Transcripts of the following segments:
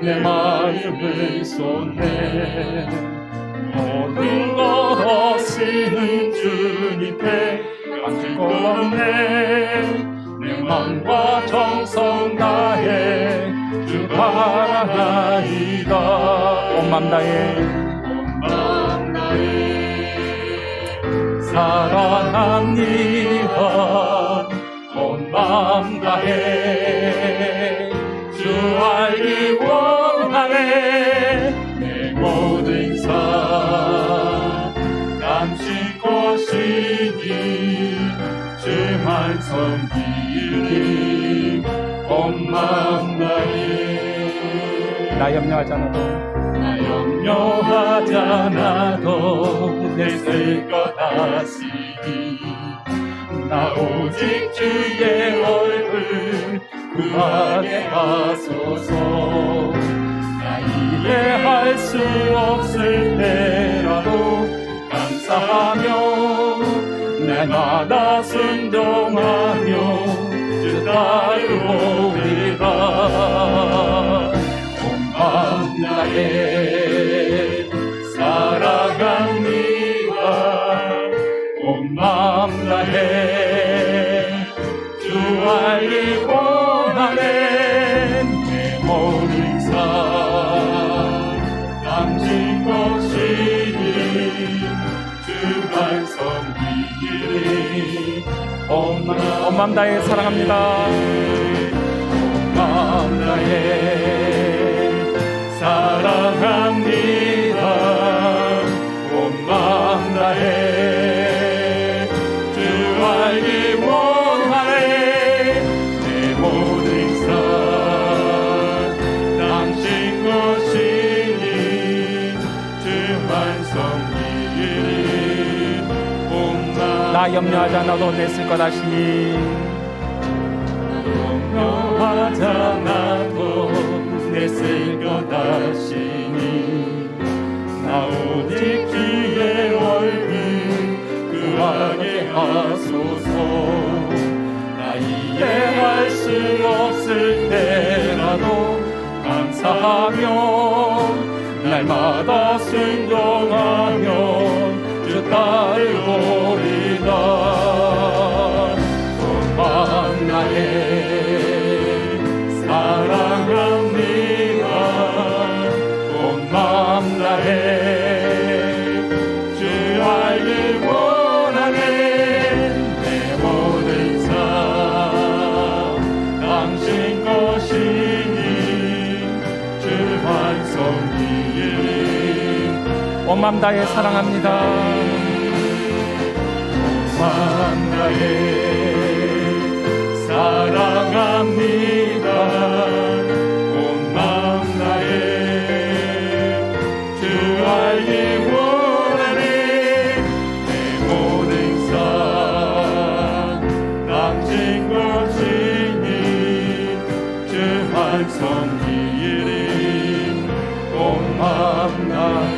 내 마음을 쏟네. 모든 것 없이는 주님께 감출 것 없네. 내 맘과 정성 다해 주 바라나이다. 온 맘 다해 사랑합니다. 온 맘 다해 주 알기 원하네. 내 모든 삶 감출 것이니 주만 섬기리. 온 맘 다해 나 염려하지 않아도 내 쓸 것 아시니. 나 오직 주의 얼굴 구하게 하소서. 나 이해할 수 없을 때라도 감사하며 날마다 순종하며 주 따르오리라. 온 맘 다해 사랑합니다. 온 맘 다해 주 알기 원하네. 내 모든 삶 감출 것이니 주만 섬기리. 온 맘 다해 사랑합니다. 온 맘 다해 사랑합니다. 온 맘 다해 주 알기 원하네. 내 모든 삶 당신 것이니 주만 섬기리. 나 염려하지 않아도 내 쓸 것 아시니. 염려하지 않아도 내 쓸 것 아시니. 나 오직 주의 얼굴 구하게 하소서. 나 이해할 수 없을 때라도 감사하며 날마다 순종하며 주 따르오리다. 온 맘 다해 사랑합니다. 온 맘 다해 주 알기 원하네. 내 모든 삶 당신 것이니 주만 섬기리. 온 맘 다해 사랑합니다. 온 맘 다해 사랑합니다. 온 맘 다해 주 알기 원하네. 내 모든 삶 당신 것이니 주만 섬기리. 온 맘 다해.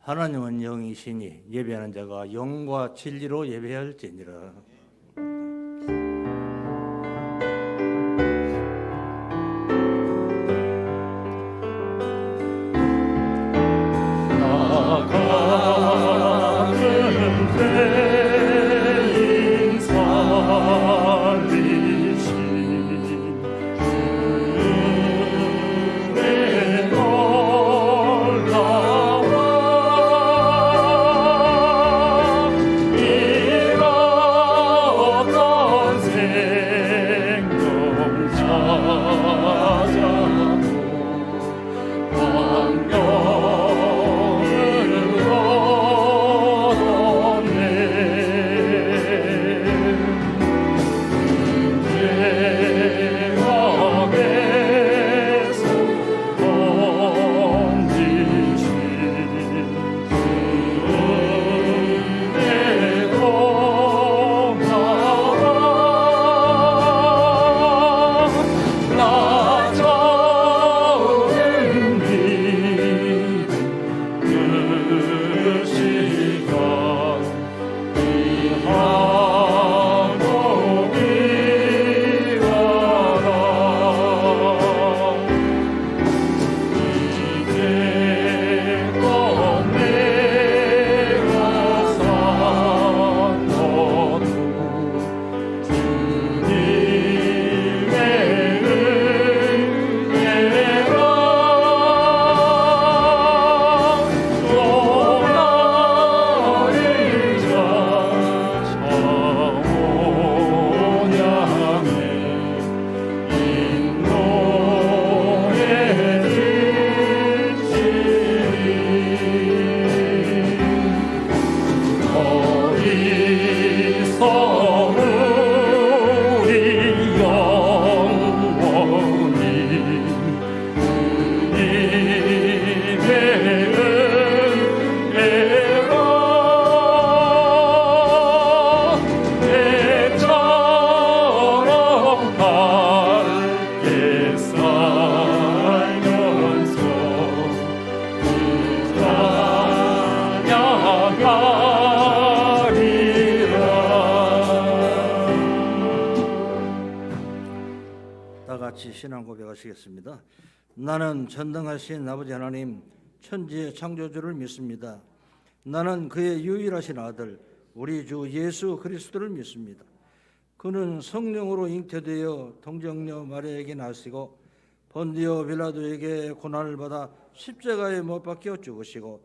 하나님은 영이시니 예배하는 자가 영과 진리로 예배할지니라. 같이 신앙 고백하시겠습니다. 나는 전능하신 아버지 하나님 천지의 창조주를 믿습니다. 나는 그의 유일하신 아들 우리 주 예수 그리스도를 믿습니다. 그는 성령으로 잉태되어 동정녀 마리아에게 나시고 본디오 빌라도에게 고난을 받아 십자가에 못 박혀 죽으시고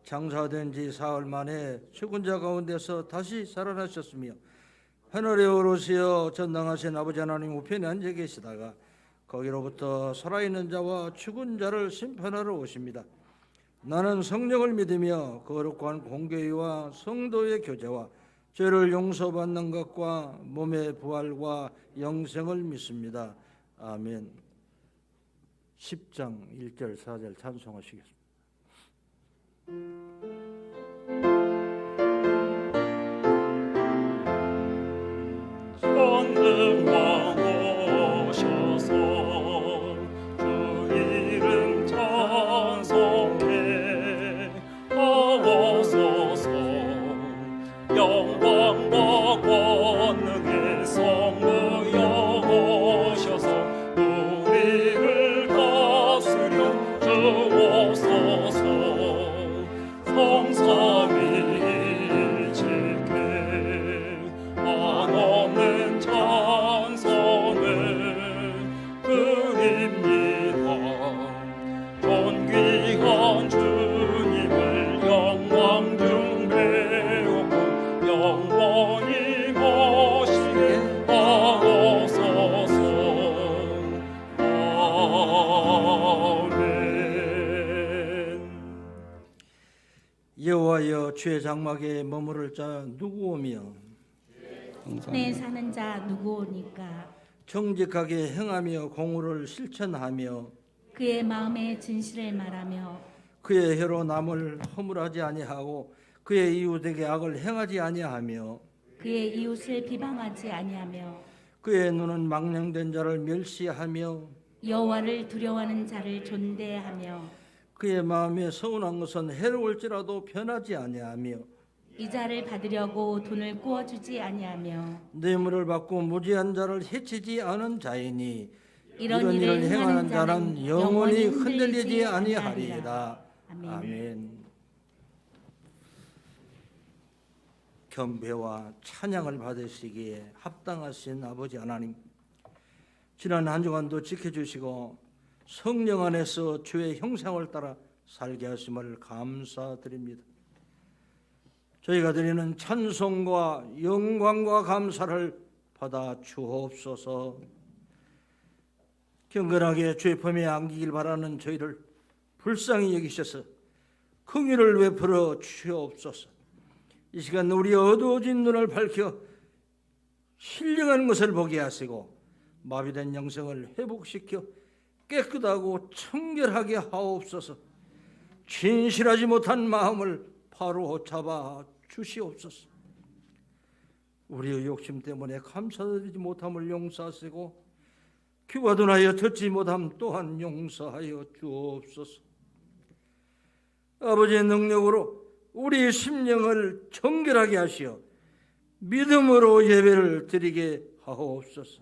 장사된 지 사흘 만에 죽은 자 가운데서 다시 살아나셨으며 하늘에 오르시어 전능하신 아버지 하나님 우편에 앉아 계시다가 거기로부터 살아있는 자와 죽은 자를 심판하러 오십니다. 나는 성령을 믿으며 거룩한 공교회와 성도의 교제와 죄를 용서받는 것과 몸의 부활과 영생을 믿습니다. 아멘. 10장 1절 4절 찬송하시겠습니다. 전능왕 오셔서 주 이름 찬송해 하옵소서. 영광과 권능의 성부여 오셔서 우리를 다스려 주옵소서. 성삼위일체께 한없는 찬송을 드립니다. 존귀한 주님을 영광 중 배우고 영원히 모시게 하옵소서. 아멘. 여호와여 주의 장막에 머무를 자 누구오며 내 사는 자 누구오니까. 정직하게 행하며 공의를 실천하며 그의 마음에 진실을 말하며 그의 혀로 남을 허물하지 아니하고 그의 이웃에게 악을 행하지 아니하며 그의 이웃을 비방하지 아니하며 그의 눈은 망령된 자를 멸시하며 여호와를 두려워하는 자를 존대하며 그의 마음에 서운한 것은 해로울지라도 변하지 아니하며 이 자를 받으려고 돈을 구워주지 아니하며 뇌물을 받고 무지한 자를 해치지 않은 자이니 이런 일을 행하는 자는 영원히 흔들리지 아니하리이다. 아멘. 아멘. 경배와 찬양을 받으시기에 합당하신 아버지 하나님, 지난 한 주간도 지켜주시고 성령 안에서 주의 형상을 따라 살게 하심을 감사드립니다. 저희가 드리는 찬송과 영광과 감사를 받아 주옵소서. 경건하게 주의 품에 안기길 바라는 저희를 불쌍히 여기셔서 긍휼을 베풀어 주옵소서. 이 시간 우리 어두워진 눈을 밝혀 신령한 것을 보게 하시고 마비된 영성을 회복시켜 깨끗하고 청결하게 하옵소서. 진실하지 못한 마음을 바로 잡아 주시옵소서. 우리의 욕심 때문에 감사드리지 못함을 용서하시고 귀가둔하여 듣지 못함 또한 용서하여 주옵소서. 아버지의 능력으로 우리의 심령을 정결하게 하시어 믿음으로 예배를 드리게 하옵소서.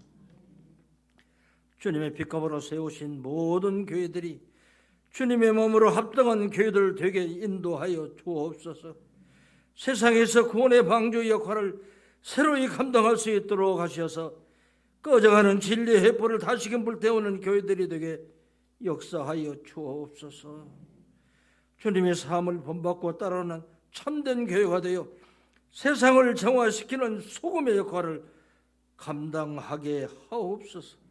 주님의 빛값으로 세우신 모든 교회들이 주님의 몸으로 합당한 교회들 되게 인도하여 주옵소서. 세상에서 구원의 방주 역할을 새로이 감당할 수 있도록 하셔서 꺼져가는 진리의 횃불을 다시금 불태우는 교회들이 되게 역사하여 주옵소서. 주님의 삶을 본받고 따르는 참된 교회가 되어 세상을 정화시키는 소금의 역할을 감당하게 하옵소서.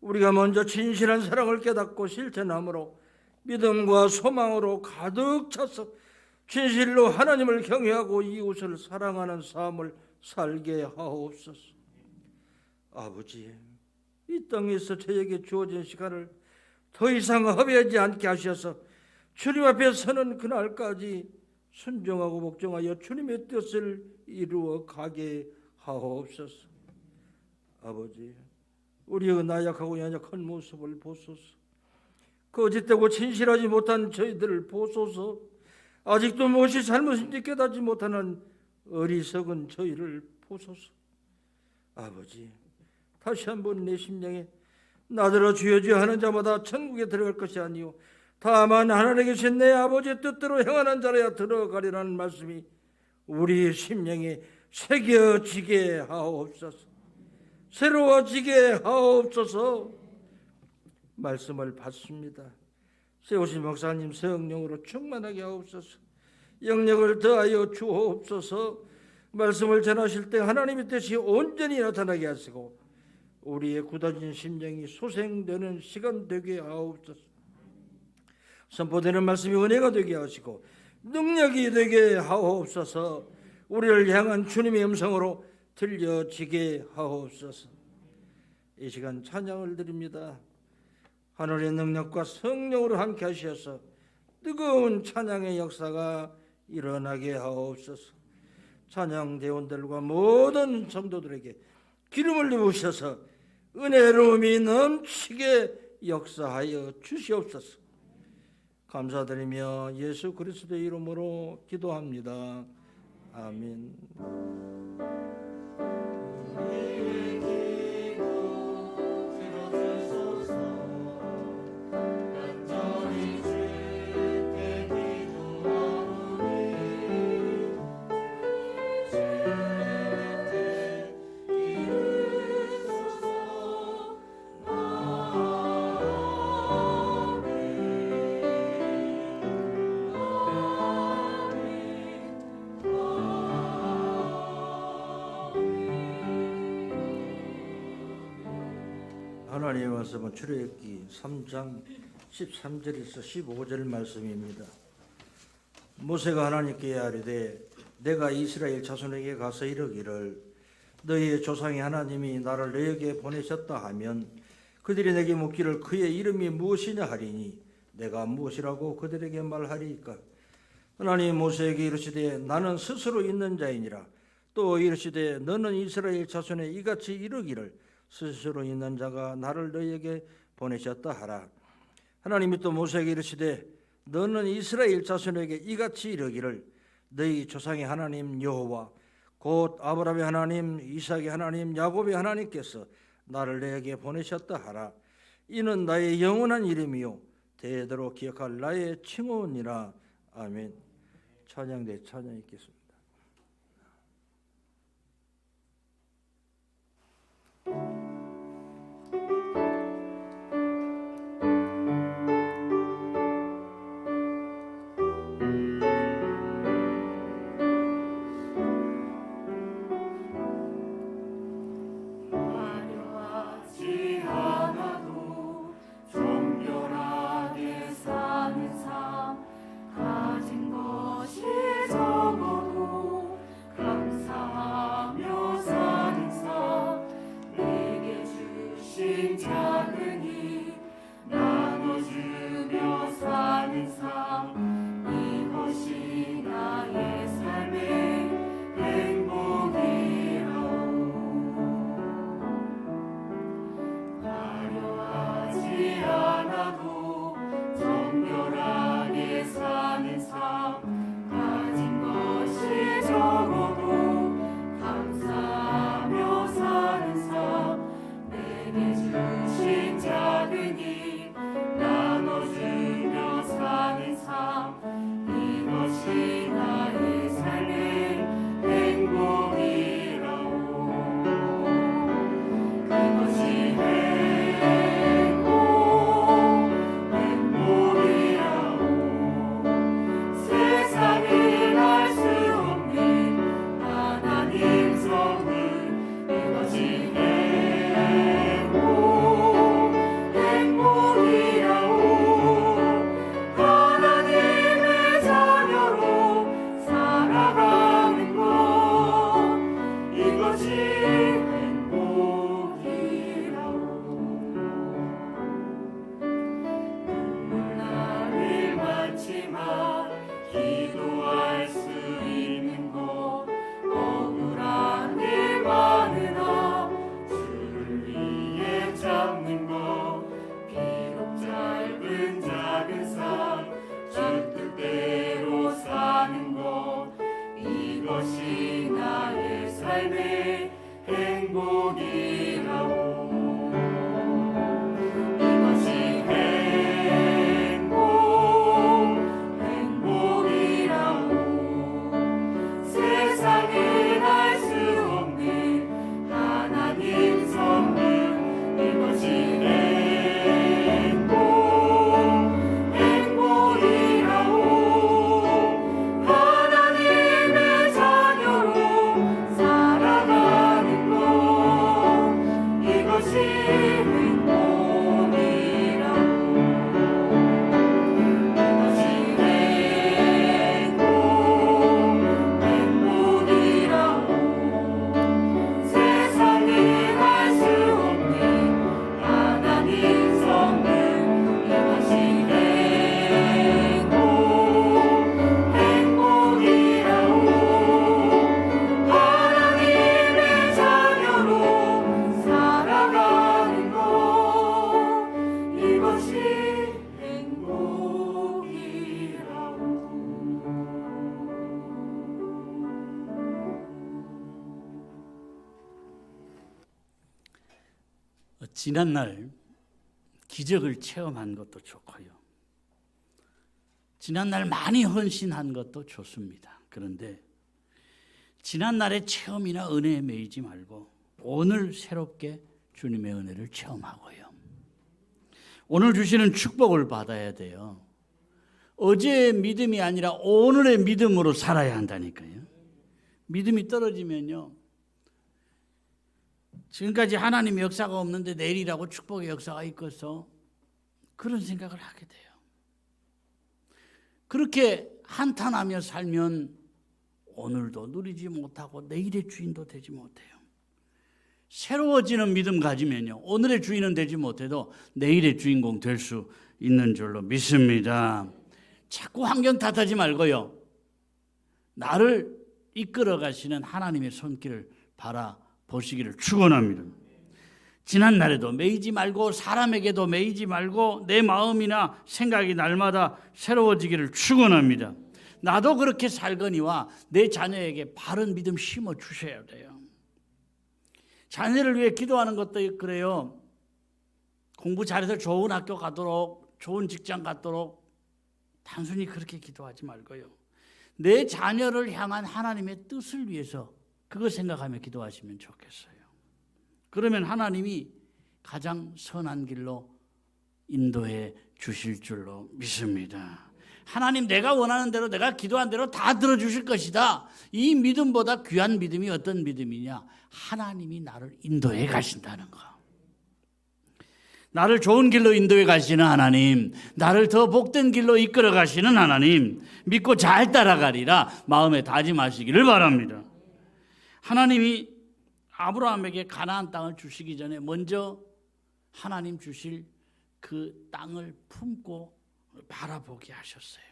우리가 먼저 진실한 사랑을 깨닫고 실천함으로 믿음과 소망으로 가득 차서 진실로 하나님을 경외하고 이웃을 사랑하는 삶을 살게 하옵소서. 아버지, 이 땅에서 저에게 주어진 시간을 더 이상 허비하지 않게 하셔서 주님 앞에 서는 그날까지 순종하고 복종하여 주님의 뜻을 이루어 가게 하옵소서. 아버지, 우리의 나약하고 연약한 모습을 보소서. 거짓되고 진실하지 못한 저희들을 보소서. 아직도 무엇이 잘못인지 깨닫지 못하는 어리석은 저희를 보소서. 아버지, 다시 한번 내 심령에 나더러 주여 주여 하는 자마다 천국에 들어갈 것이 아니요 다만 하늘에 계신 내 아버지의 뜻대로 행하는 자라야 들어가리라는 말씀이 우리 심령에 새겨지게 하옵소서. 새로워지게 하옵소서. 말씀을 받습니다. 세우신 목사님 성령으로 충만하게 하옵소서. 영력을 더하여 주옵소서. 말씀을 전하실 때 하나님의 뜻이 온전히 나타나게 하시고 우리의 굳어진 심령이 소생되는 시간 되게 하옵소서. 선포되는 말씀이 은혜가 되게 하시고 능력이 되게 하옵소서. 우리를 향한 주님의 음성으로 들려지게 하옵소서. 이 시간 찬양을 드립니다. 하늘의 능력과 성령으로 함께 하셔서 뜨거운 찬양의 역사가 일어나게 하옵소서. 찬양 대원들과 모든 성도들에게 기름을 부으셔서 은혜로움이 넘치게 역사하여 주시옵소서. 감사드리며 예수 그리스도의 이름으로 기도합니다. 아멘. 하나님의 말씀은 출애굽기 3장 13절에서 15절 말씀입니다. 모세가 하나님께 아뢰되 내가 이스라엘 자손에게 가서 이르기를 너희의 조상의 하나님이 나를 너희에게 보내셨다 하면 그들이 내게 묻기를 그의 이름이 무엇이냐 하리니 내가 무엇이라고 그들에게 말하리이까. 하나님 모세에게 이르시되 나는 스스로 있는 자이니라. 또 이르시되 너는 이스라엘 자손에 이같이 이르기를 스스로 있는 자가 나를 너희에게 보내셨다 하라. 하나님이 또 모세에게 이르시되 너는 이스라엘 자손에게 이같이 이르기를 너희 조상의 하나님 여호와 곧 아브라함의 하나님 이삭의 하나님 야곱의 하나님께서 나를 너희에게 보내셨다 하라. 이는 나의 영원한 이름이요 대대로 기억할 나의 칭호니라. 아멘. 찬양대 찬양 있겠습니다. 지난날 기적을 체험한 것도 좋고요. 지난날 많이 헌신한 것도 좋습니다. 그런데 지난날의 체험이나 은혜에 매이지 말고 오늘 새롭게 주님의 은혜를 체험하고요. 오늘 주시는 축복을 받아야 돼요. 어제의 믿음이 아니라 오늘의 믿음으로 살아야 한다니까요. 믿음이 떨어지면요, 지금까지 하나님의 역사가 없는데 내일이라고 축복의 역사가 있어서 그런 생각을 하게 돼요. 그렇게 한탄하며 살면 오늘도 누리지 못하고 내일의 주인도 되지 못해요. 새로워지는 믿음 가지면요, 오늘의 주인은 되지 못해도 내일의 주인공 될 수 있는 줄로 믿습니다. 자꾸 환경 탓하지 말고요, 나를 이끌어 가시는 하나님의 손길을 바라보시기를 축원합니다. 지난날에도 매이지 말고 사람에게도 매이지 말고 내 마음이나 생각이 날마다 새로워지기를 축원합니다. 나도 그렇게 살거니와 내 자녀에게 바른 믿음 심어 주셔야 돼요. 자녀를 위해 기도하는 것도 그래요. 공부 잘해서 좋은 학교 가도록, 좋은 직장 갖도록 단순히 그렇게 기도하지 말고요, 내 자녀를 향한 하나님의 뜻을 위해서 그거 생각하며 기도하시면 좋겠어요. 그러면 하나님이 가장 선한 길로 인도해 주실 줄로 믿습니다. 하나님, 내가 원하는 대로, 내가 기도한 대로 다 들어주실 것이다. 이 믿음보다 귀한 믿음이 어떤 믿음이냐? 하나님이 나를 인도해 가신다는 거. 나를 좋은 길로 인도해 가시는 하나님, 나를 더 복된 길로 이끌어 가시는 하나님, 믿고 잘 따라가리라 마음에 다짐하시기를 바랍니다. 하나님이 아브라함에게 가나안 땅을 주시기 전에 먼저 하나님 주실 그 땅을 품고 바라보게 하셨어요.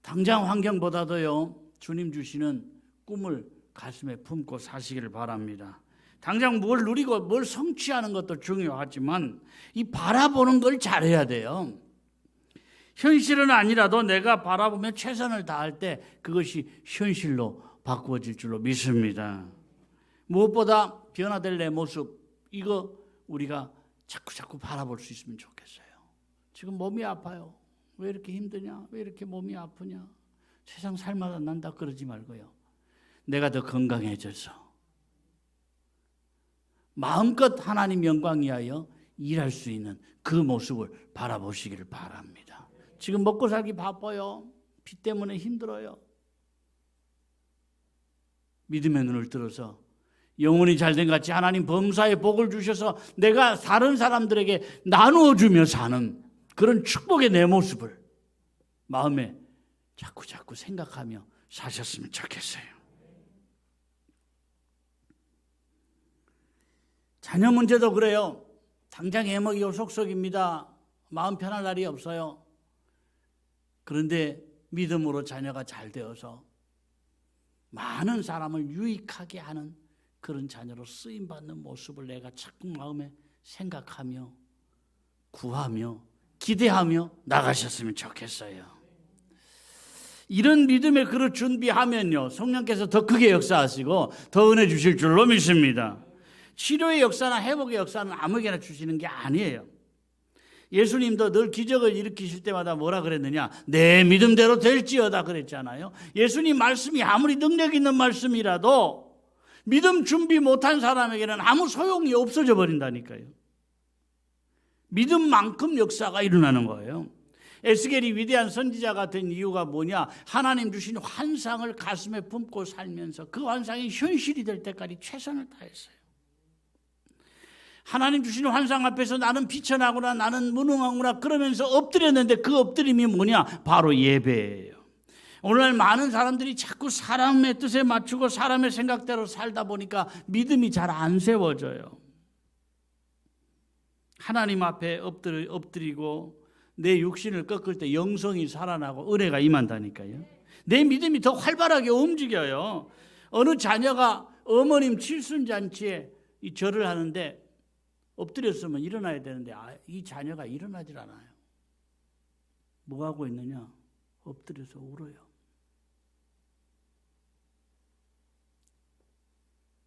당장 환경보다도요, 주님 주시는 꿈을 가슴에 품고 사시기를 바랍니다. 당장 뭘 누리고 뭘 성취하는 것도 중요하지만 이 바라보는 걸 잘해야 돼요. 현실은 아니라도 내가 바라보며 최선을 다할 때 그것이 현실로 바꾸어질 줄로 믿습니다. 무엇보다 변화될 내 모습, 이거 우리가 자꾸 바라볼 수 있으면 좋겠어요. 지금 몸이 아파요. 왜 이렇게 힘드냐? 왜 이렇게 몸이 아프냐? 세상 살마다 난다 그러지 말고요, 내가 더 건강해져서 마음껏 하나님 영광 위하여 일할 수 있는 그 모습을 바라보시기를 바랍니다. 지금 먹고 살기 바빠요. 비 때문에 힘들어요. 믿음의 눈을 들어서 영혼이 잘된 같이 하나님 범사에 복을 주셔서 내가 다른 사람들에게 나누어 주며 사는 그런 축복의 내 모습을 마음에 자꾸 생각하며 사셨으면 좋겠어요. 자녀 문제도 그래요. 당장 해먹이고 속속입니다. 마음 편할 날이 없어요. 그런데 믿음으로 자녀가 잘 되어서 많은 사람을 유익하게 하는 그런 자녀로 쓰임받는 모습을 내가 자꾸 마음에 생각하며 구하며 기대하며 나가셨으면 좋겠어요. 이런 믿음의 그릇 준비하면요, 성령께서 더 크게 역사하시고 더 은혜 주실 줄로 믿습니다. 치료의 역사나 회복의 역사는 아무에게나 주시는 게 아니에요. 예수님도 늘 기적을 일으키실 때마다 뭐라 그랬느냐? 내 믿음대로 될지어다 그랬잖아요. 예수님 말씀이 아무리 능력 있는 말씀이라도 믿음 준비 못한 사람에게는 아무 소용이 없어져 버린다니까요. 믿음만큼 역사가 일어나는 거예요. 에스겔이 위대한 선지자가 된 이유가 뭐냐? 하나님 주신 환상을 가슴에 품고 살면서 그 환상이 현실이 될 때까지 최선을 다했어요. 하나님 주신 환상 앞에서 나는 비천하구나, 나는 무능하구나 그러면서 엎드렸는데 그 엎드림이 뭐냐? 바로 예배예요. 오늘날 많은 사람들이 자꾸 사람의 뜻에 맞추고 사람의 생각대로 살다 보니까 믿음이 잘 안 세워져요. 하나님 앞에 엎드리고 내 육신을 꺾을 때 영성이 살아나고 은혜가 임한다니까요. 내 믿음이 더 활발하게 움직여요. 어느 자녀가 어머님 칠순잔치에 이 절을 하는데 엎드렸으면 일어나야 되는데 이 자녀가 일어나질 않아요. 뭐 하고 있느냐? 엎드려서 울어요.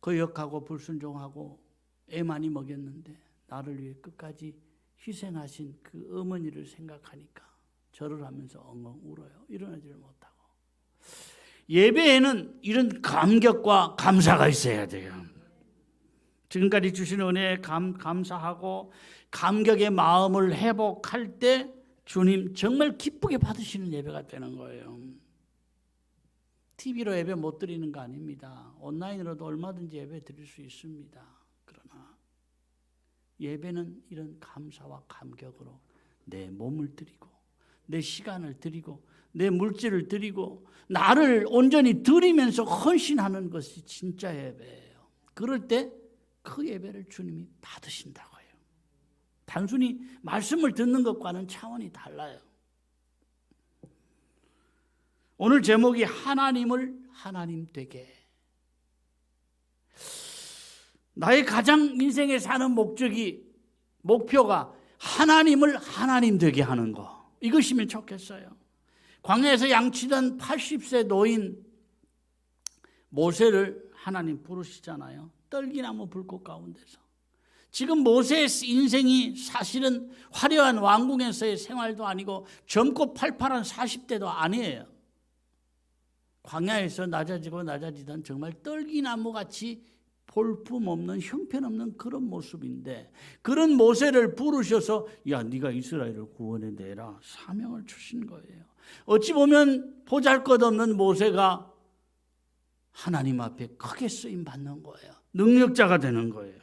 거역하고 불순종하고 애 많이 먹였는데 나를 위해 끝까지 희생하신 그 어머니를 생각하니까 절을 하면서 엉엉 울어요. 일어나지를 못하고. 예배에는 이런 감격과 감사가 있어야 돼요. 지금까지 주신 은혜에 감사하고 감격의 마음을 회복할 때 주님 정말 기쁘게 받으시는 예배가 되는 거예요. TV로 예배 못 드리는 거 아닙니다. 온라인으로도 얼마든지 예배 드릴 수 있습니다. 그러나 예배는 이런 감사와 감격으로 내 몸을 드리고 내 시간을 드리고 내 물질을 드리고 나를 온전히 드리면서 헌신하는 것이 진짜 예배예요. 그럴 때 그 예배를 주님이 받으신다고 해요. 단순히 말씀을 듣는 것과는 차원이 달라요. 오늘 제목이 하나님을 하나님 되게. 나의 가장 인생에 사는 목표가 하나님을 하나님 되게 하는 거. 이것이면 좋겠어요. 광야에서 양치던 80세 노인 모세를 하나님 부르시잖아요. 떨기나무 불꽃 가운데서. 지금 모세의 인생이 사실은 화려한 왕궁에서의 생활도 아니고 젊고 팔팔한 40대도 아니에요. 광야에서 낮아지던 정말 떨기나무같이 볼품없는 형편없는 그런 모습인데 그런 모세를 부르셔서 야 네가 이스라엘을 구원해내라 사명을 주신 거예요. 어찌 보면 보잘것없는 모세가 하나님 앞에 크게 쓰임받는 거예요. 능력자가 되는 거예요.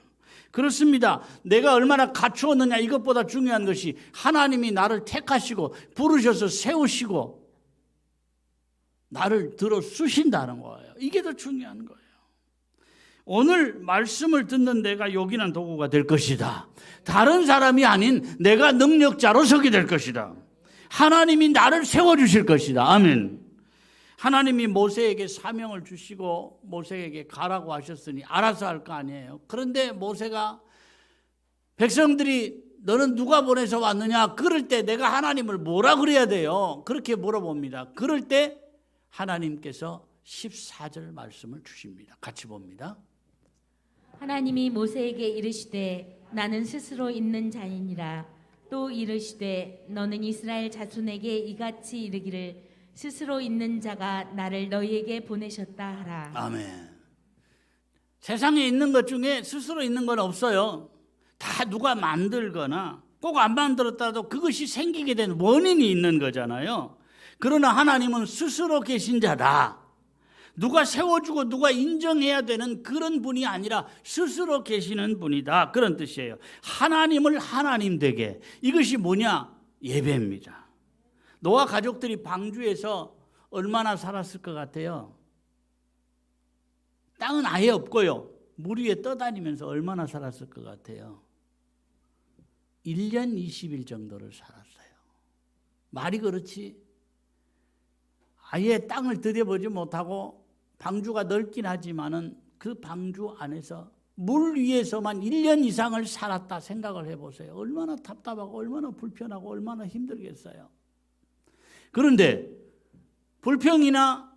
그렇습니다. 내가 얼마나 갖추었느냐 이것보다 중요한 것이 하나님이 나를 택하시고 부르셔서 세우시고 나를 들어 쓰신다는 거예요. 이게 더 중요한 거예요. 오늘 말씀을 듣는 내가 요긴한 도구가 될 것이다. 다른 사람이 아닌 내가 능력자로 서게 될 것이다. 하나님이 나를 세워주실 것이다. 아멘. 하나님이 모세에게 사명을 주시고 모세에게 가라고 하셨으니 알아서 할 거 아니에요. 그런데 모세가 백성들이 너는 누가 보내서 왔느냐? 그럴 때 내가 하나님을 뭐라 그래야 돼요? 그렇게 물어봅니다. 그럴 때 하나님께서 14절 말씀을 주십니다. 같이 봅니다. 하나님이 모세에게 이르시되 나는 스스로 있는 자이니라. 또 이르시되 너는 이스라엘 자손에게 이같이 이르기를 스스로 있는 자가 나를 너희에게 보내셨다 하라. 아멘. 세상에 있는 것 중에 스스로 있는 건 없어요. 다 누가 만들거나 꼭 안 만들었다도 그것이 생기게 된 원인이 있는 거잖아요. 그러나 하나님은 스스로 계신 자다. 누가 세워주고 누가 인정해야 되는 그런 분이 아니라 스스로 계시는 분이다. 그런 뜻이에요. 하나님을 하나님 되게. 이것이 뭐냐? 예배입니다. 노아 가족들이 방주에서 얼마나 살았을 것 같아요? 땅은 아예 없고요. 물 위에 떠다니면서 얼마나 살았을 것 같아요? 1년 20일 정도를 살았어요. 말이 그렇지. 아예 땅을 들여보지 못하고 방주가 넓긴 하지만은 그 방주 안에서 물 위에서만 1년 이상을 살았다 생각을 해보세요. 얼마나 답답하고 얼마나 불편하고 얼마나 힘들겠어요. 그런데 불평이나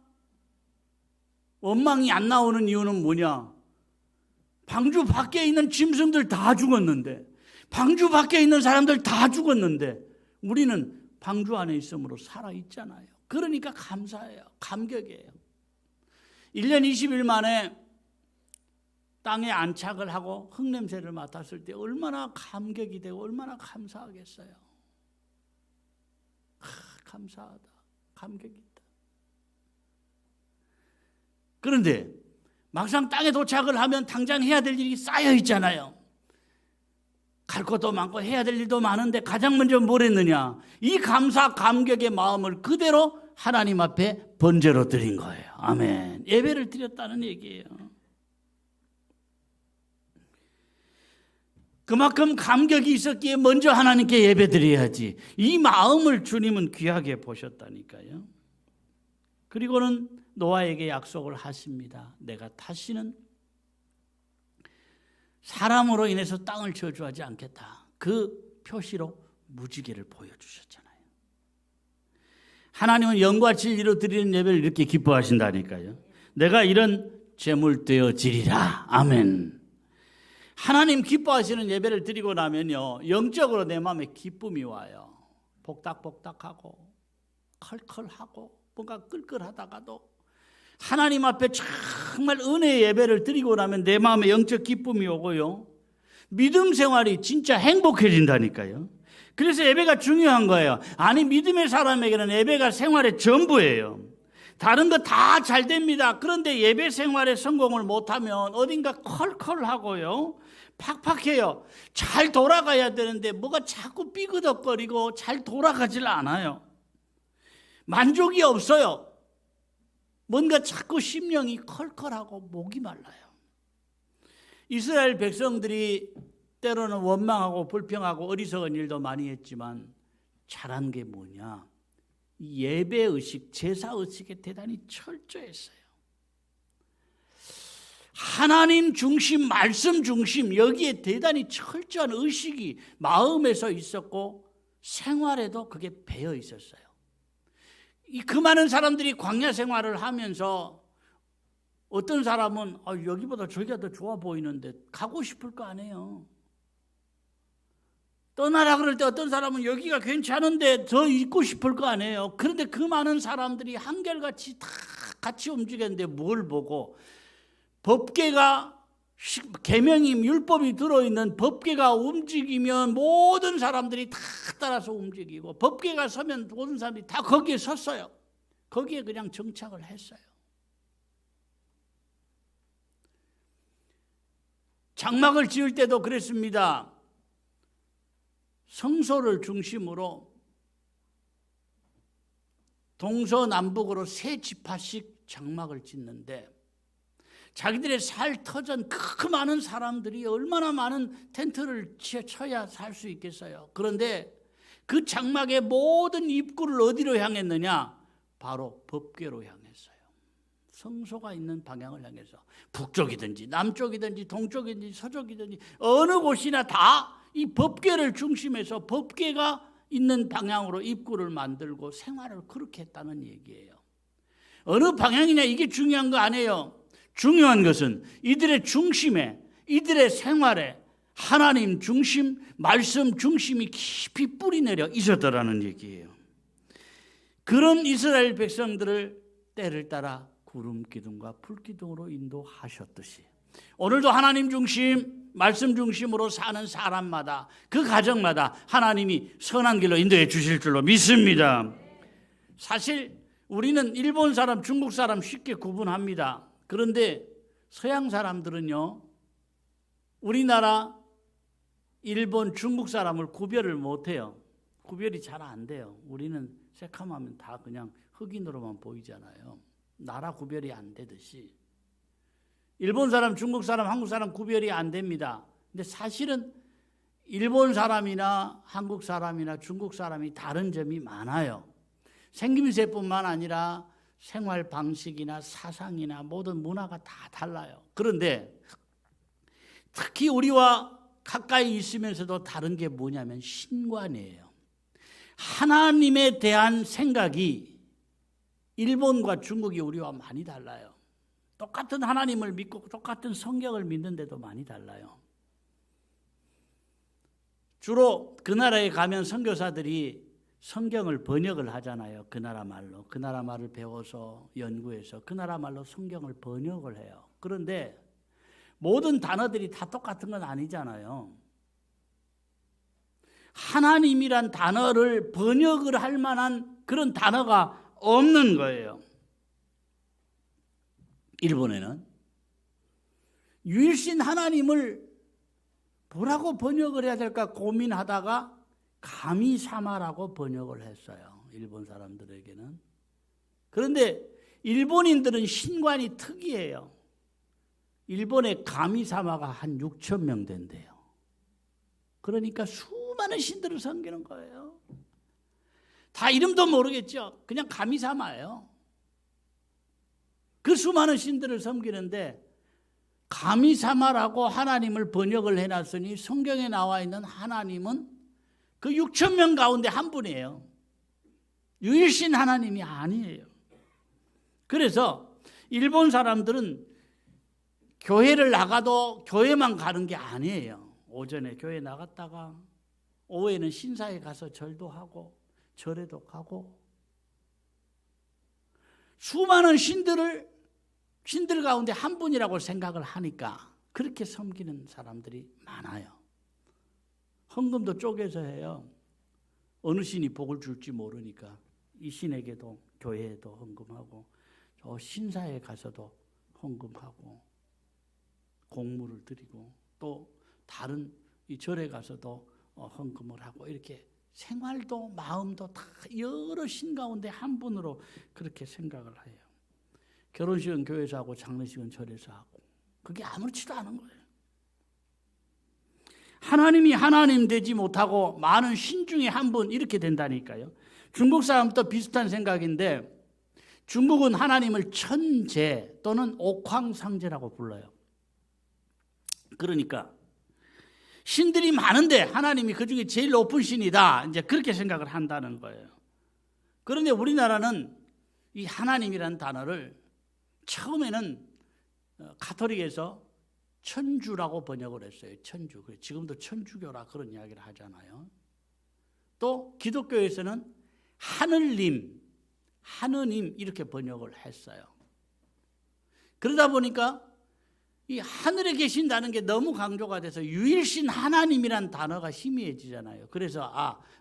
원망이 안 나오는 이유는 뭐냐? 방주 밖에 있는 짐승들 다 죽었는데 방주 밖에 있는 사람들 다 죽었는데 우리는 방주 안에 있으므로 살아있잖아요. 그러니까 감사해요. 감격이에요. 1년 20일 만에 땅에 안착을 하고 흙냄새를 맡았을 때 얼마나 감격이 되고 얼마나 감사하겠어요. 감사하다. 감격이 있다. 그런데 막상 땅에 도착을 하면 당장 해야 될 일이 쌓여 있잖아요. 갈 것도 많고 해야 될 일도 많은데 가장 먼저 뭘 했느냐? 이 감사 감격의 마음을 그대로 하나님 앞에 번제로 드린 거예요. 아멘. 예배를 드렸다는 얘기예요. 그만큼 감격이 있었기에 먼저 하나님께 예배 드려야지. 이 마음을 주님은 귀하게 보셨다니까요. 그리고는 노아에게 약속을 하십니다. 내가 다시는 사람으로 인해서 땅을 저주하지 않겠다. 그 표시로 무지개를 보여주셨잖아요. 하나님은 영과 진리로 드리는 예배를 이렇게 기뻐하신다니까요. 내가 이런 제물 되어지리라. 아멘. 하나님 기뻐하시는 예배를 드리고 나면요, 영적으로 내 마음에 기쁨이 와요. 복닥복닥하고 컬컬하고 뭔가 끌끌하다가도 하나님 앞에 정말 은혜의 예배를 드리고 나면 내 마음에 영적 기쁨이 오고요, 믿음 생활이 진짜 행복해진다니까요. 그래서 예배가 중요한 거예요. 아니, 믿음의 사람에게는 예배가 생활의 전부예요. 다른 거 다 잘 됩니다. 그런데 예배 생활에 성공을 못하면 어딘가 컬컬하고요, 팍팍해요. 잘 돌아가야 되는데 뭐가 자꾸 삐그덕거리고 잘 돌아가질 않아요. 만족이 없어요. 뭔가 자꾸 심령이 컬컬하고 목이 말라요. 이스라엘 백성들이 때로는 원망하고 불평하고 어리석은 일도 많이 했지만 잘한 게 뭐냐? 예배의식, 제사의식에 대단히 철저했어요. 하나님 중심, 말씀 중심, 여기에 대단히 철저한 의식이 마음에서 있었고 생활에도 그게 배어 있었어요. 그 많은 사람들이 광야 생활을 하면서 어떤 사람은 여기보다 저기가 더 좋아 보이는데 가고 싶을 거 아니에요. 떠나라 그럴 때 어떤 사람은 여기가 괜찮은데 더 있고 싶을 거 아니에요. 그런데 그 많은 사람들이 한결같이 다 같이 움직였는데 뭘 보고, 법궤가, 계명이, 율법이 들어있는 법궤가 움직이면 모든 사람들이 다 따라서 움직이고, 법궤가 서면 모든 사람들이 다 거기에 섰어요. 거기에 그냥 정착을 했어요. 장막을 지을 때도 그랬습니다. 성소를 중심으로 동서남북으로 3지파씩 장막을 짓는데, 자기들의 살 터전 그 많은 사람들이 얼마나 많은 텐트를 쳐야 살 수 있겠어요. 그런데 그 장막의 모든 입구를 어디로 향했느냐? 바로 법궤로 향했어요. 성소가 있는 방향을 향해서 북쪽이든지 남쪽이든지 동쪽이든지 서쪽이든지 어느 곳이나 다 이 법궤를 중심해서 법궤가 있는 방향으로 입구를 만들고 생활을 그렇게 했다는 얘기예요. 어느 방향이냐 이게 중요한 거 아니에요. 중요한 것은 이들의 중심에, 이들의 생활에 하나님 중심, 말씀 중심이 깊이 뿌리내려 있었더라는 얘기예요. 그런 이스라엘 백성들을 때를 따라 구름 기둥과 불 기둥으로 인도하셨듯이 오늘도 하나님 중심, 말씀 중심으로 사는 사람마다, 그 가정마다 하나님이 선한 길로 인도해 주실 줄로 믿습니다. 사실 우리는 일본 사람, 중국 사람 쉽게 구분합니다. 그런데 서양 사람들은요, 우리나라, 일본, 중국 사람을 구별을 못해요. 구별이 잘 안 돼요. 우리는 새카마면 다 그냥 흑인으로만 보이잖아요. 나라 구별이 안 되듯이. 일본 사람, 중국 사람, 한국 사람 구별이 안 됩니다. 근데 사실은 일본 사람이나 한국 사람이나 중국 사람이 다른 점이 많아요. 생김새뿐만 아니라 생활 방식이나 사상이나 모든 문화가 다 달라요. 그런데 특히 우리와 가까이 있으면서도 다른 게 뭐냐면 신관이에요. 하나님에 대한 생각이 일본과 중국이 우리와 많이 달라요. 똑같은 하나님을 믿고 똑같은 성경을 믿는데도 많이 달라요. 주로 그 나라에 가면 선교사들이 성경을 번역을 하잖아요. 그 나라 말로. 그 나라 말을 배워서 연구해서 그 나라 말로 성경을 번역을 해요. 그런데 모든 단어들이 다 똑같은 건 아니잖아요. 하나님이란 단어를 번역을 할 만한 그런 단어가 없는 거예요. 일본에는 유일신 하나님을 뭐라고 번역을 해야 될까 고민하다가 가미사마라고 번역을 했어요. 일본 사람들에게는. 그런데 일본인들은 신관이 특이해요. 일본에 가미사마가 한 6천 명 된대요. 그러니까 수많은 신들을 섬기는 거예요. 다 이름도 모르겠죠. 그냥 가미사마예요. 그 수많은 신들을 섬기는데 가미사마라고 하나님을 번역을 해놨으니 성경에 나와 있는 하나님은 그 6천 명 가운데 한 분이에요. 유일신 하나님이 아니에요. 그래서 일본 사람들은 교회를 나가도 교회만 가는 게 아니에요. 오전에 교회 나갔다가 오후에는 신사에 가서 절도 하고 절에도 가고 수많은 신들 가운데 한 분이라고 생각을 하니까 그렇게 섬기는 사람들이 많아요. 헌금도 쪼개서 해요. 어느 신이 복을 줄지 모르니까 이 신에게도 교회에도 헌금하고 저 신사에 가서도 헌금하고 공물을 드리고 또 다른 이 절에 가서도 헌금을 하고 이렇게 생활도 마음도 다 여러 신 가운데 한 분으로 그렇게 생각을 해요. 결혼식은 교회에서 하고 장례식은 절에서 하고 그게 아무렇지도 않은 거예요. 하나님이 하나님 되지 못하고 많은 신 중에 한 분 이렇게 된다니까요. 중국 사람도 비슷한 생각인데 중국은 하나님을 천재 또는 옥황상제라고 불러요. 그러니까 신들이 많은데 하나님이 그중에 제일 높은 신이다. 이제 그렇게 생각을 한다는 거예요. 그런데 우리나라는 이 하나님이라는 단어를 처음에는 가톨릭에서 천주라고 번역을 했어요. 천주. 지금도 천주교라 그런 이야기를 하잖아요. 또 기독교에서는 하늘님, 하느님 이렇게 번역을 했어요. 그러다 보니까 이 하늘에 계신다는 게 너무 강조가 돼서 유일신 하나님이란 단어가 희미해지잖아요. 그래서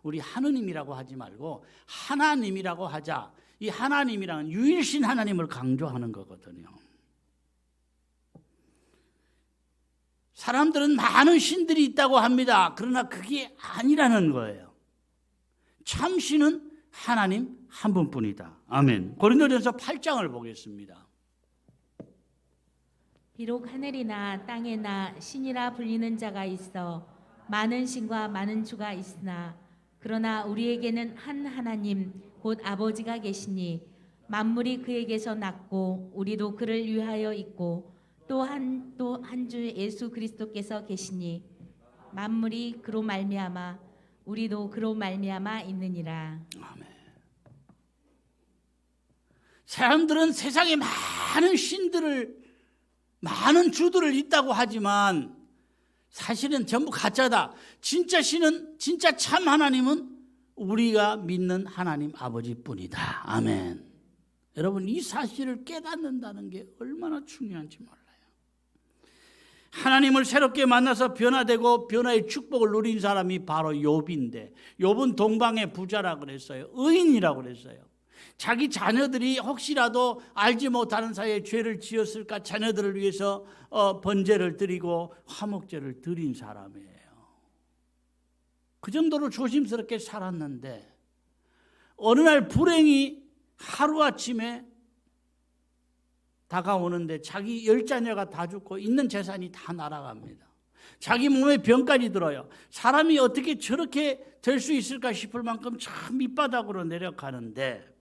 우리 하느님이라고 하지 말고 하나님이라고 하자. 이 하나님이란 유일신 하나님을 강조하는 거거든요. 사람들은 많은 신들이 있다고 합니다. 그러나 그게 아니라는 거예요. 참신은 하나님 한 분뿐이다. 아멘. 고린도전서 8장을 보겠습니다. 비록 하늘이나 땅에나 신이라 불리는 자가 있어 많은 신과 많은 주가 있으나 그러나 우리에게는 한 하나님 곧 아버지가 계시니 만물이 그에게서 났고 우리도 그를 위하여 있고 또 한 주 예수 그리스도께서 계시니 만물이 그로 말미암아 우리도 그로 말미암아 있느니라. 아멘. 사람들은 세상에 많은 신들을 많은 주들을 있다고 하지만 사실은 전부 가짜다. 진짜 신은 진짜 참 하나님은 우리가 믿는 하나님 아버지뿐이다. 아멘. 여러분 이 사실을 깨닫는다는 게 얼마나 중요한지 몰라요. 하나님을 새롭게 만나서 변화되고 변화의 축복을 누린 사람이 바로 욥인데 욥은 동방의 부자라 그랬어요. 의인이라고 그랬어요. 자기 자녀들이 혹시라도 알지 못하는 사이에 죄를 지었을까 자녀들을 위해서 번제를 드리고 화목제를 드린 사람이에요. 그 정도로 조심스럽게 살았는데 어느 날 불행이 하루아침에 다가오는데 자기 10자녀가 다 죽고 있는 재산이 다 날아갑니다. 자기 몸에 병까지 들어요. 사람이 어떻게 저렇게 될 수 있을까 싶을 만큼 참 밑바닥으로 내려가는데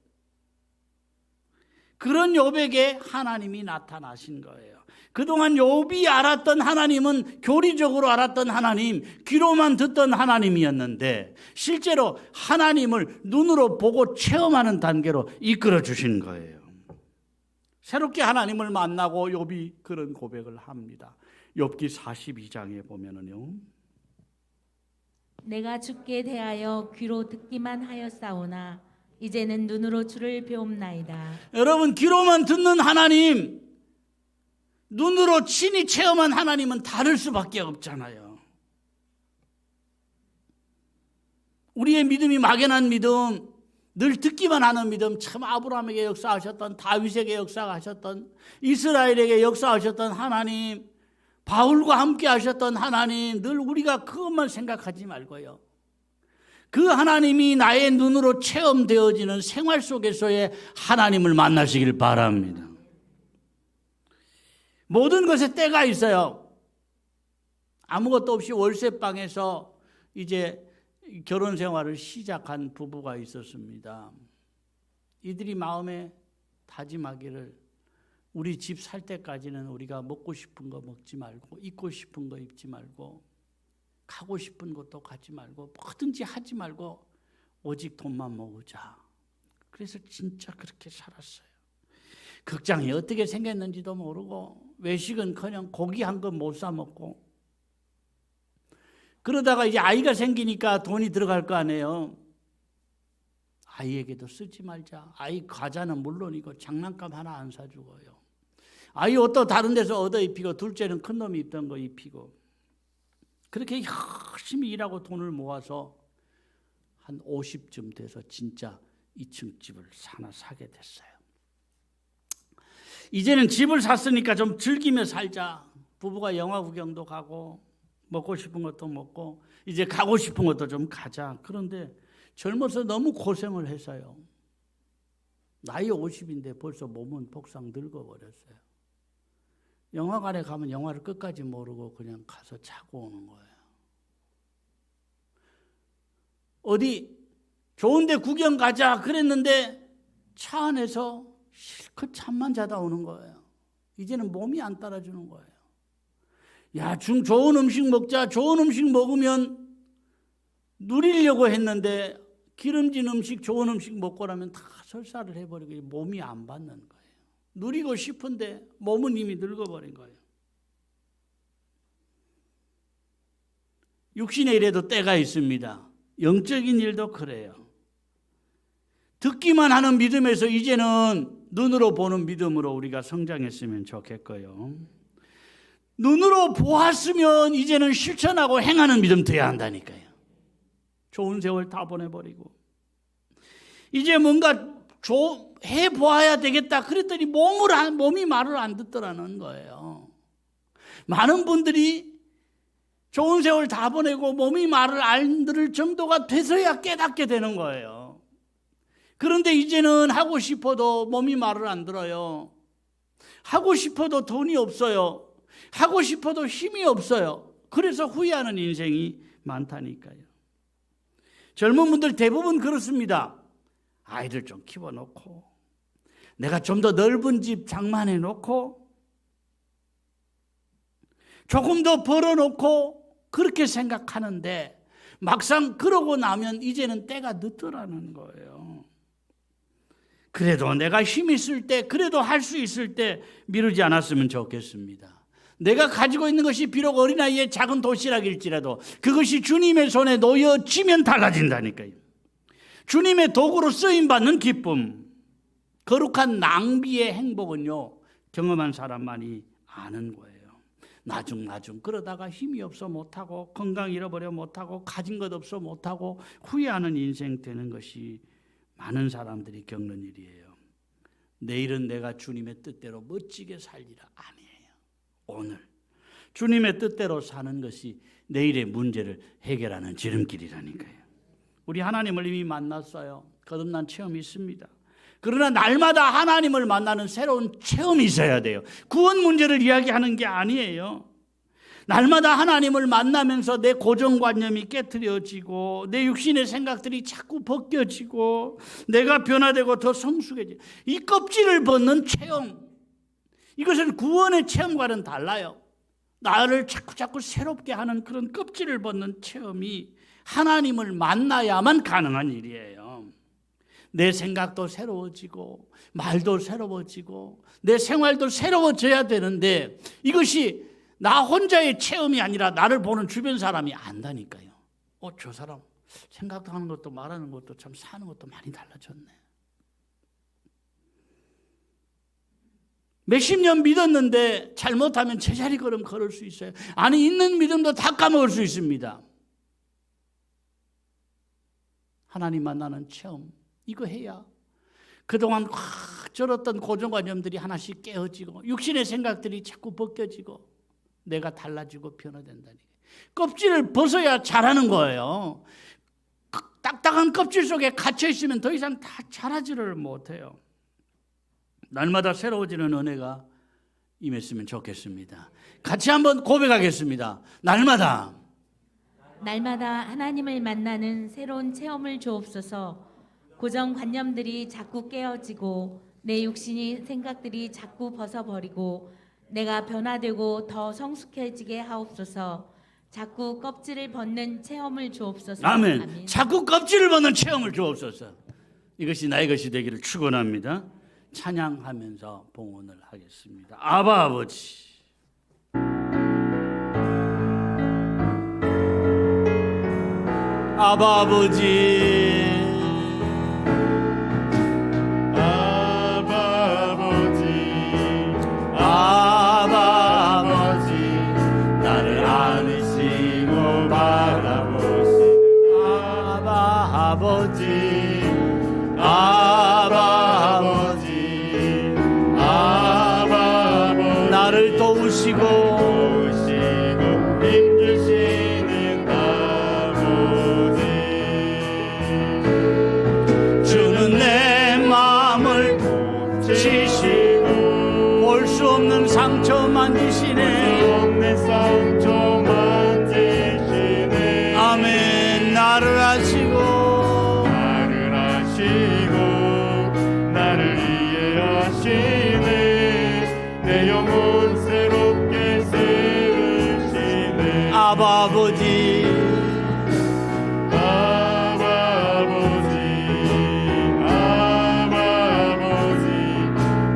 그런 욥에게 하나님이 나타나신 거예요. 그동안 욥이 알았던 하나님은 교리적으로 알았던 하나님, 귀로만 듣던 하나님이었는데 실제로 하나님을 눈으로 보고 체험하는 단계로 이끌어 주신 거예요. 새롭게 하나님을 만나고 욥이 그런 고백을 합니다. 욥기 42장에 보면은요. 내가 주께 대하여 귀로 듣기만 하였사오나 이제는 눈으로 주를 배움나이다. 여러분 귀로만 듣는 하나님, 눈으로 친히 체험한 하나님은 다를 수밖에 없잖아요. 우리의 믿음이 막연한 믿음, 늘 듣기만 하는 믿음, 참 아브라함에게 역사하셨던, 다윗에게 역사하셨던, 이스라엘에게 역사하셨던 하나님, 바울과 함께 하셨던 하나님, 늘 우리가 그것만 생각하지 말고요. 그 하나님이 나의 눈으로 체험되어지는 생활 속에서의 하나님을 만나시길 바랍니다. 모든 것에 때가 있어요. 아무것도 없이 월세방에서 이제 결혼 생활을 시작한 부부가 있었습니다. 이들이 마음에 다짐하기를 우리 집 살 때까지는 우리가 먹고 싶은 거 먹지 말고 입고 싶은 거 입지 말고 가고 싶은 곳도 가지 말고 뭐든지 하지 말고 오직 돈만 모으자. 그래서 진짜 그렇게 살았어요. 극장이 어떻게 생겼는지도 모르고 외식은커녕 고기 한 건 못 사 먹고 그러다가 이제 아이가 생기니까 돈이 들어갈 거 아니에요. 아이에게도 쓰지 말자. 아이 과자는 물론이고 장난감 하나 안 사주고요. 아이 옷도 다른 데서 얻어 입히고 둘째는 큰 놈이 입던 거 입히고 그렇게 열심히 일하고 돈을 모아서 한 50쯤 돼서 진짜 2층 집을 하나 사게 됐어요. 이제는 집을 샀으니까 좀 즐기며 살자. 부부가 영화 구경도 가고 먹고 싶은 것도 먹고 이제 가고 싶은 것도 좀 가자. 그런데 젊어서 너무 고생을 해서요. 나이 50인데 벌써 몸은 복상 늙어버렸어요. 영화관에 가면 영화를 끝까지 모르고 그냥 가서 자고 오는 거예요. 어디 좋은 데 구경 가자 그랬는데 차 안에서 실컷 잠만 자다 오는 거예요. 이제는 몸이 안 따라주는 거예요. 야, 좋은 음식 먹자. 좋은 음식 먹으면 누리려고 했는데 기름진 음식, 좋은 음식 먹고 나면 다 설사를 해버리고 몸이 안 받는 거예요. 누리고 싶은데 몸은 이미 늙어버린 거예요. 육신의 일에도 때가 있습니다. 영적인 일도 그래요. 듣기만 하는 믿음에서 이제는 눈으로 보는 믿음으로 우리가 성장했으면 좋겠고요. 눈으로 보았으면 이제는 실천하고 행하는 믿음 돼야 한다니까요. 좋은 세월 다 보내버리고 이제 뭔가 해보아야 되겠다 그랬더니 몸이 말을 안 듣더라는 거예요. 많은 분들이 좋은 세월 다 보내고 몸이 말을 안 들을 정도가 돼서야 깨닫게 되는 거예요. 그런데 이제는 하고 싶어도 몸이 말을 안 들어요. 하고 싶어도 돈이 없어요. 하고 싶어도 힘이 없어요. 그래서 후회하는 인생이 많다니까요. 젊은 분들 대부분 그렇습니다. 아이들 좀 키워놓고 내가 좀 더 넓은 집 장만해 놓고 조금 더 벌어놓고 그렇게 생각하는데 막상 그러고 나면 이제는 때가 늦더라는 거예요. 그래도 내가 힘 있을 때, 그래도 할 수 있을 때 미루지 않았으면 좋겠습니다. 내가 가지고 있는 것이 비록 어린아이의 작은 도시락일지라도 그것이 주님의 손에 놓여지면 달라진다니까요. 주님의 도구로 쓰임받는 기쁨, 거룩한 낭비의 행복은요, 경험한 사람만이 아는 거예요. 나중 그러다가 힘이 없어 못하고 건강 잃어버려 못하고 가진 것 없어 못하고 후회하는 인생 되는 것이 많은 사람들이 겪는 일이에요. 내일은 내가 주님의 뜻대로 멋지게 살리라 아니에요. 오늘 주님의 뜻대로 사는 것이 내일의 문제를 해결하는 지름길이라니까요. 우리 하나님을 이미 만났어요. 거듭난 체험이 있습니다. 그러나 날마다 하나님을 만나는 새로운 체험이 있어야 돼요. 구원 문제를 이야기하는 게 아니에요. 날마다 하나님을 만나면서 내 고정관념이 깨트려지고 내 육신의 생각들이 자꾸 벗겨지고 내가 변화되고 더 성숙해지고 이 껍질을 벗는 체험, 이것은 구원의 체험과는 달라요. 나를 자꾸 새롭게 하는 그런 껍질을 벗는 체험이 하나님을 만나야만 가능한 일이에요. 내 생각도 새로워지고 말도 새로워지고 내 생활도 새로워져야 되는데 이것이 나 혼자의 체험이 아니라 나를 보는 주변 사람이 안다니까요. 저 사람 생각도 하는 것도 말하는 것도 참 사는 것도 많이 달라졌네. 몇십 년 믿었는데 잘못하면 제자리 걸음 걸을 수 있어요. 아니 있는 믿음도 다 까먹을 수 있습니다. 하나님 만나는 체험 이거 해야 그동안 확 절었던 고정관념들이 하나씩 깨어지고 육신의 생각들이 자꾸 벗겨지고 내가 달라지고 변화된다니까. 껍질을 벗어야 잘하는 거예요. 딱딱한 껍질 속에 갇혀 있으면 더 이상 다 자라지를 못해요. 날마다 새로워지는 은혜가 임했으면 좋겠습니다. 같이 한번 고백하겠습니다. 날마다 하나님을 만나는 새로운 체험을 주옵소서. 고정관념들이 자꾸 깨어지고 내 육신의 생각들이 자꾸 벗어버리고 내가 변화되고 더 성숙해지게 하옵소서. 자꾸 껍질을 벗는 체험을 주옵소서. 아멘. 자꾸 껍질을 벗는 체험을 주옵소서. 이것이 나의 것이 되기를 축원합니다. 찬양하면서 봉헌을 하겠습니다. 아바 아버지, 아바 아버지, 아바 아버지, 아바 아버지, 나를 안으시고 바라보시는 아바 아버지, 아바 아버지, 아바 아버지, 나를 도우시고 오시고 힘주시는 아버지, 주는 내 마음을 치시고 볼 수 없는 상처 만지시네. 없는 상처 만지시네. 아멘. 나를 아시고 나를 아시고 나를 이해하시네. 내 영혼 새롭게 세우시네. 아바 아버지, 아바 아버지, 아바 아버지,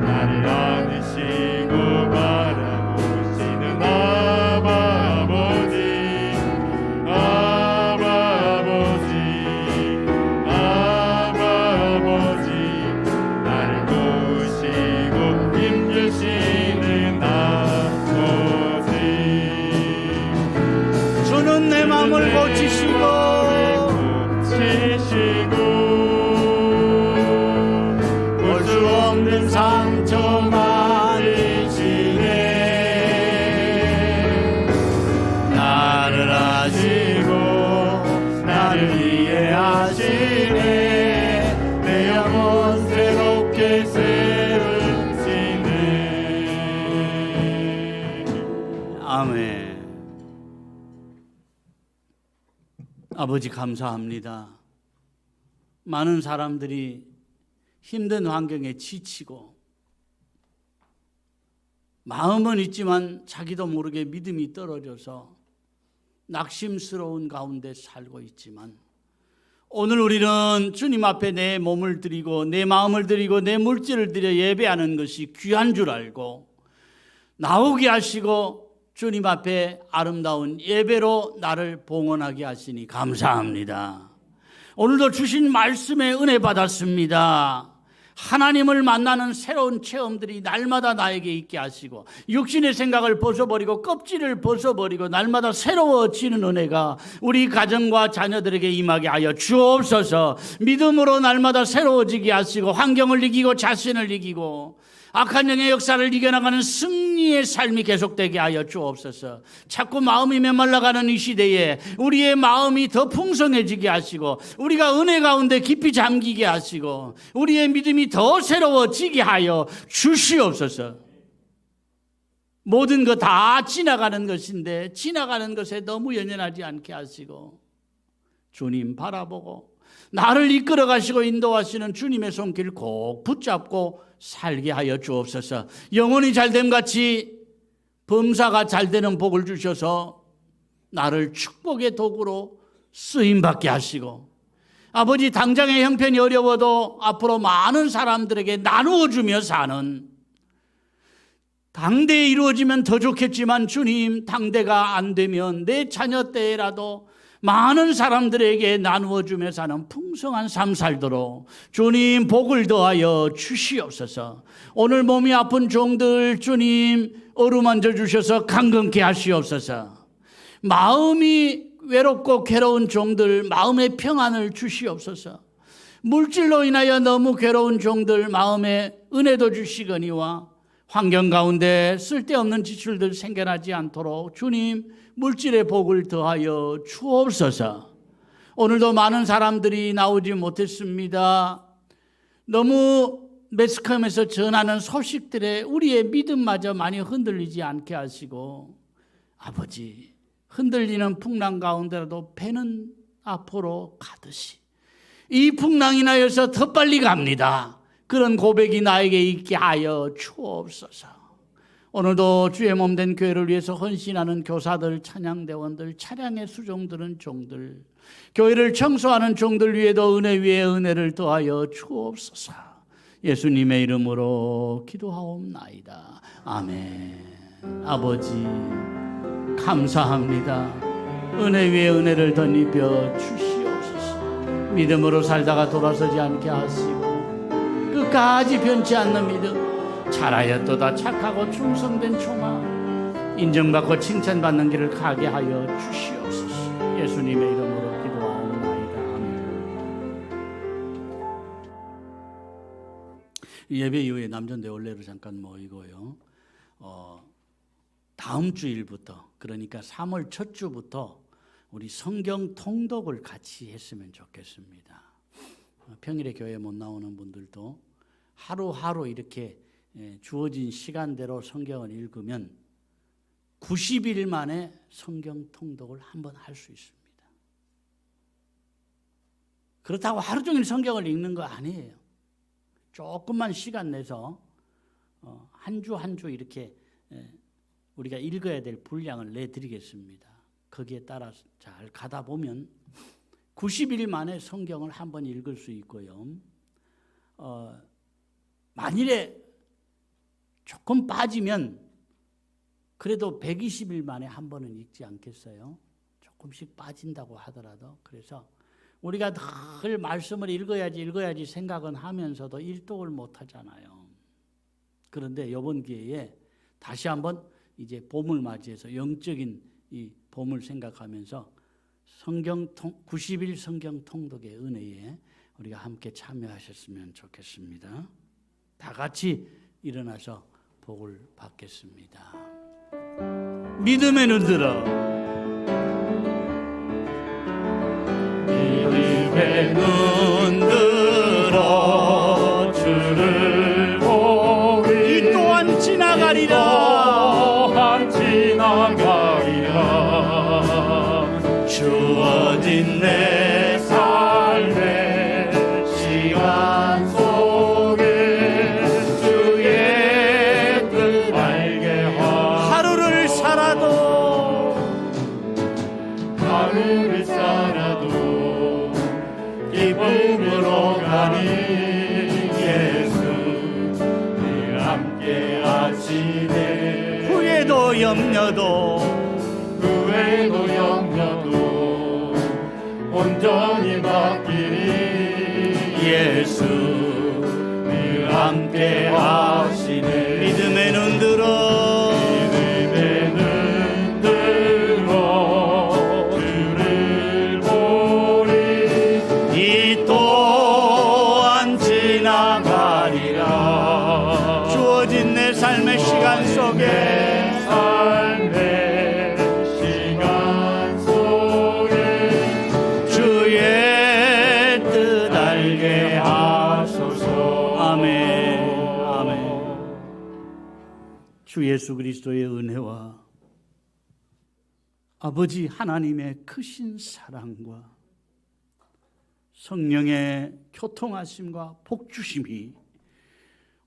나를 안으시고 바라보시는 아바 아버지, 아바 아버지, 아바 아버지, 나를 도우시고 힘주시는 아버지. 주는 내 마음을 고치시고 볼 수 없는 상처 만지시네. 나를 아시고 나를 이해하시네. 내 영혼 새롭게 세우시네. 아멘. 아버지 감사합니다. 많은 사람들이 힘든 환경에 지치고 마음은 있지만 자기도 모르게 믿음이 떨어져서 낙심스러운 가운데 살고 있지만 오늘 우리는 주님 앞에 내 몸을 드리고 내 마음을 드리고 내 물질을 드려 예배하는 것이 귀한 줄 알고 나오게 하시고 주님 앞에 아름다운 예배로 나를 봉헌하게 하시니 감사합니다. 오늘도 주신 말씀에 은혜 받았습니다. 하나님을 만나는 새로운 체험들이 날마다 나에게 있게 하시고 육신의 생각을 벗어버리고 껍질을 벗어버리고 날마다 새로워지는 은혜가 우리 가정과 자녀들에게 임하게 하여 주옵소서. 믿음으로 날마다 새로워지게 하시고 환경을 이기고 자신을 이기고 악한 영의 역사를 이겨나가는 승리의 삶이 계속되게 하여 주옵소서. 자꾸 마음이 메말라가는 이 시대에 우리의 마음이 더 풍성해지게 하시고 우리가 은혜 가운데 깊이 잠기게 하시고 우리의 믿음이 더 새로워지게 하여 주시옵소서. 모든 것 다 지나가는 것인데 지나가는 것에 너무 연연하지 않게 하시고 주님 바라보고 나를 이끌어 가시고 인도하시는 주님의 손길 꼭 붙잡고 살게 하여 주옵소서. 영혼이 잘됨 같이 범사가 잘되는 복을 주셔서 나를 축복의 도구로 쓰임받게 하시고 아버지 당장의 형편이 어려워도 앞으로 많은 사람들에게 나누어주며 사는 당대에 이루어지면 더 좋겠지만 주님 당대가 안 되면 내 자녀 때라도 많은 사람들에게 나누어주며 사는 풍성한 삶 살도록 주님 복을 더하여 주시옵소서. 오늘 몸이 아픈 종들 주님 어루만져 주셔서 강건케 하시옵소서. 마음이 외롭고 괴로운 종들 마음의 평안을 주시옵소서. 물질로 인하여 너무 괴로운 종들 마음에 은혜도 주시거니와 환경 가운데 쓸데없는 지출들 생겨나지 않도록 주님 물질의 복을 더하여 주옵소서. 오늘도 많은 사람들이 나오지 못했습니다. 너무 매스컴에서 전하는 소식들에 우리의 믿음마저 많이 흔들리지 않게 하시고 아버지 흔들리는 풍랑 가운데라도 배는 앞으로 가듯이 이 풍랑이 나여서 더 빨리 갑니다. 그런 고백이 나에게 있게 하여 주옵소서. 오늘도 주의 몸된 교회를 위해서 헌신하는 교사들, 찬양대원들, 차량의 수종들은 종들, 교회를 청소하는 종들 위에도 은혜 위에 은혜를 더하여 주옵소서. 예수님의 이름으로 기도하옵나이다. 아멘. 아버지 감사합니다. 은혜 위에 은혜를 덧입혀 주시옵소서. 믿음으로 살다가 돌아서지 않게 하시고 끝까지 변치 않는 믿음, 잘하였도다 착하고 충성된 초마, 인정받고 칭찬받는 길을 가게 하여 주시옵소서. 예수님의 이름으로 기도하옵나이다. 아멘. 예배 이후에 남전대 원래로 잠깐 모이고요. 다음 주일부터, 그러니까 3월 첫 주부터 우리 성경 통독을 같이 했으면 좋겠습니다. 평일에 교회 못 나오는 분들도 하루하루 이렇게 주어진 시간대로 성경을 읽으면 90일 만에 성경 통독을 한번 할 수 있습니다. 그렇다고 하루 종일 성경을 읽는 거 아니에요. 조금만 시간 내서 한 주 한 주 이렇게 우리가 읽어야 될 분량을 내드리겠습니다. 거기에 따라 잘 가다 보면 90일 만에 성경을 한번 읽을 수 있고요. 만일에 조금 빠지면 그래도 120일 만에 한 번은 읽지 않겠어요? 조금씩 빠진다고 하더라도. 그래서 우리가 늘 말씀을 읽어야지 생각은 하면서도 일독을 못 하잖아요. 그런데 이번 기회에 다시 한번 이제 봄을 맞이해서 영적인 이 봄을 생각하면서 90일 성경 통독의 은혜에 우리가 함께 참여하셨으면 좋겠습니다. 다 같이 일어나서 복을 받겠습니다. 믿음의 눈 들어, 믿음의 눈 들어 주를 보리. 이 또한 지나가리라. 주어진 내 삶의 시간 속에 주의 뜻 알게 하루를 살아도 기쁨으로 가니 예수 늘 함께 하시네. 후회도 염려도 온전히 맡기니 예수 늘 함께 하시네. 믿음의 눈 들어, 믿음의 눈 들어 주를 보리. 이 또한 지나가리라. 주어진 내 삶의 시간 속에 주 예수 그리스도의 은혜와 아버지 하나님의 크신 사랑과 성령의 교통하심과 복주심이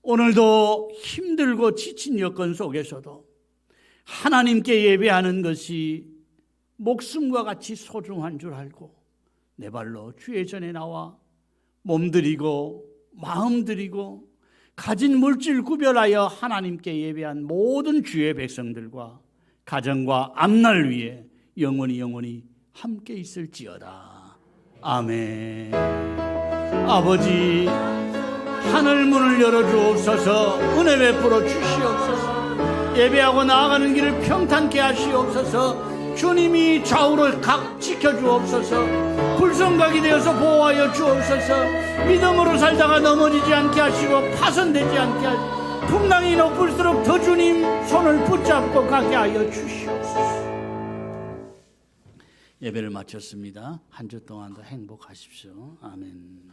오늘도 힘들고 지친 여건 속에서도 하나님께 예배하는 것이 목숨과 같이 소중한 줄 알고 내 발로 주의 전에 나와 몸들이고 마음들이고 가진 물질 구별하여 하나님께 예배한 모든 주의 백성들과 가정과 앞날 위에 영원히 함께 있을지어다. 아멘. 아버지 하늘 문을 열어주옵소서. 은혜 베풀어 주시옵소서. 예배하고 나아가는 길을 평탄케 하시옵소서. 주님이 좌우를 각 지켜주옵소서. 불성각이 되어서 보호하여 주옵소서. 믿음으로 살다가 넘어지지 않게 하시고 파손되지 않게 하시고 풍랑이 높을수록 더 주님 손을 붙잡고 가게 하여 주시옵소서. 예배를 마쳤습니다. 한 주 동안도 행복하십시오. 아멘.